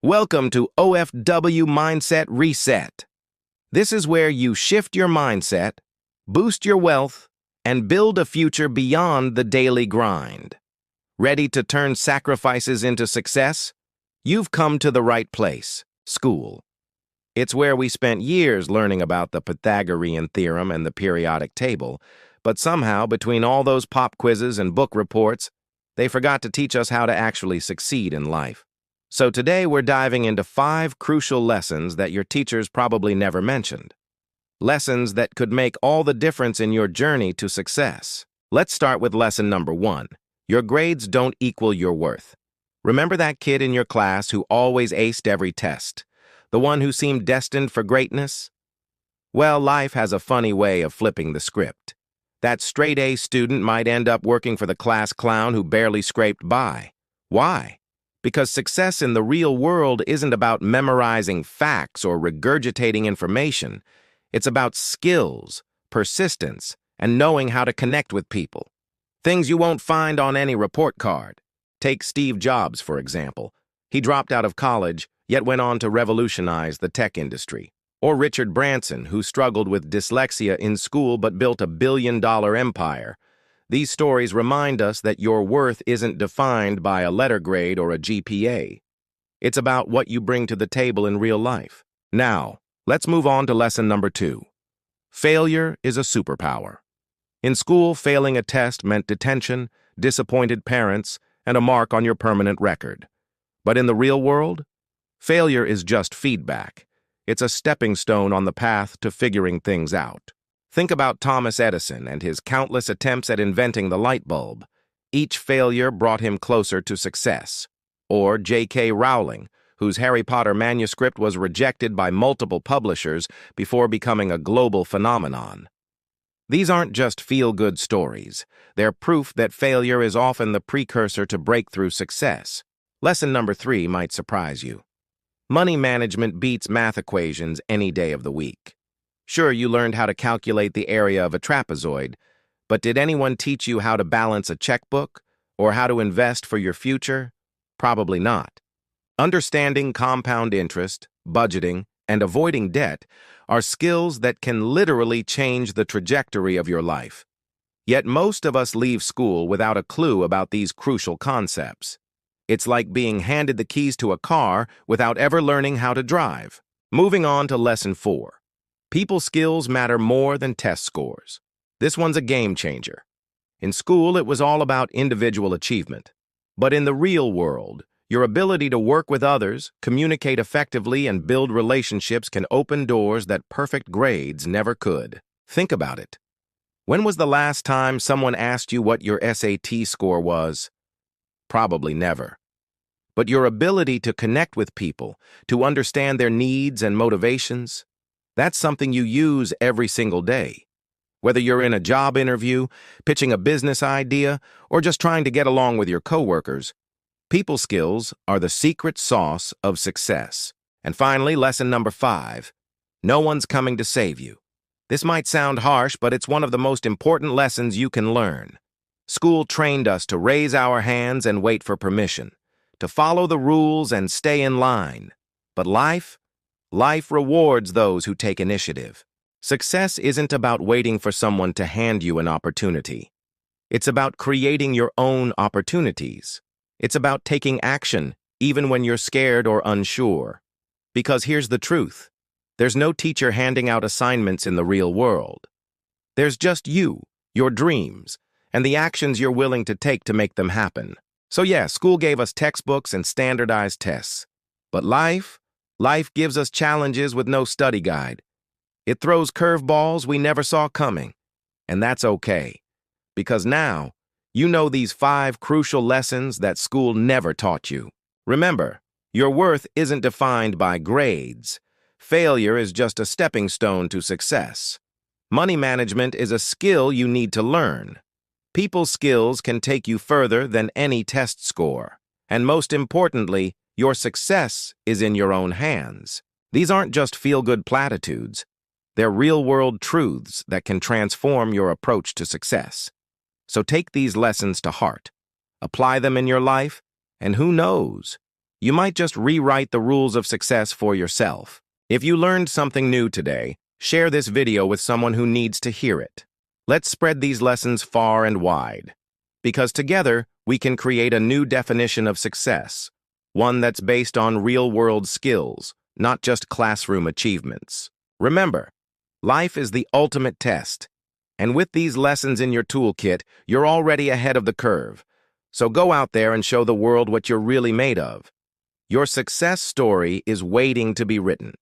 Welcome to OFW Mindset Reset. This is where you shift your mindset, boost your wealth, and build a future beyond the daily grind. Ready to turn sacrifices into success? You've come to the right place, school. It's where we spent years learning about the Pythagorean theorem and the periodic table, but somehow, between all those pop quizzes and book reports, they forgot to teach us how to actually succeed in life. So today we're diving into 5 crucial lessons that your teachers probably never mentioned. Lessons that could make all the difference in your journey to success. Let's start with lesson number 1. Your grades don't equal your worth. Remember that kid in your class who always aced every test? The one who seemed destined for greatness? Well, life has a funny way of flipping the script. That straight-A student might end up working for the class clown who barely scraped by. Why? Because success in the real world isn't about memorizing facts or regurgitating information. It's about skills, persistence, and knowing how to connect with people. Things you won't find on any report card. Take Steve Jobs, for example. He dropped out of college, yet went on to revolutionize the tech industry. Or Richard Branson, who struggled with dyslexia in school but built a billion-dollar empire. These stories remind us that your worth isn't defined by a letter grade or a GPA. It's about what you bring to the table in real life. Now, let's move on to lesson number 2. Failure is a superpower. In school, failing a test meant detention, disappointed parents, and a mark on your permanent record. But in the real world, failure is just feedback. It's a stepping stone on the path to figuring things out. Think about Thomas Edison and his countless attempts at inventing the light bulb. Each failure brought him closer to success. Or J.K. Rowling, whose Harry Potter manuscript was rejected by multiple publishers before becoming a global phenomenon. These aren't just feel-good stories. They're proof that failure is often the precursor to breakthrough success. Lesson number 3 might surprise you. Money management beats math equations any day of the week. Sure, you learned how to calculate the area of a trapezoid, but did anyone teach you how to balance a checkbook or how to invest for your future? Probably not. Understanding compound interest, budgeting, and avoiding debt are skills that can literally change the trajectory of your life. Yet most of us leave school without a clue about these crucial concepts. It's like being handed the keys to a car without ever learning how to drive. Moving on to lesson 4. People skills matter more than test scores. This one's a game changer. In school, it was all about individual achievement. But in the real world, your ability to work with others, communicate effectively, and build relationships can open doors that perfect grades never could. Think about it. When was the last time someone asked you what your SAT score was? Probably never. But your ability to connect with people, to understand their needs and motivations, that's something you use every single day. Whether you're in a job interview, pitching a business idea, or just trying to get along with your coworkers, people skills are the secret sauce of success. And finally, lesson number 5. No one's coming to save you. This might sound harsh, but it's one of the most important lessons you can learn. School trained us to raise our hands and wait for permission, to follow the rules and stay in line. But life rewards those who take initiative. Success isn't about waiting for someone to hand you an opportunity. It's about creating your own opportunities. It's about taking action, even when you're scared or unsure. Because here's the truth. There's no teacher handing out assignments in the real world. There's just you, your dreams, and the actions you're willing to take to make them happen. So yeah, school gave us textbooks and standardized tests. But life gives us challenges with no study guide. It throws curveballs we never saw coming. And that's okay. Because now, you know these 5 crucial lessons that school never taught you. Remember, your worth isn't defined by grades. Failure is just a stepping stone to success. Money management is a skill you need to learn. People skills can take you further than any test score. And most importantly, your success is in your own hands. These aren't just feel-good platitudes. They're real-world truths that can transform your approach to success. So take these lessons to heart, apply them in your life, and who knows, You might just rewrite the rules of success for yourself. If you learned something new today, share this video with someone who needs to hear it. Let's spread these lessons far and wide. Because together, we can create a new definition of success, one that's based on real-world skills, not just classroom achievements. Remember, life is the ultimate test, and with these lessons in your toolkit, you're already ahead of the curve. So go out there and show the world what you're really made of. Your success story is waiting to be written.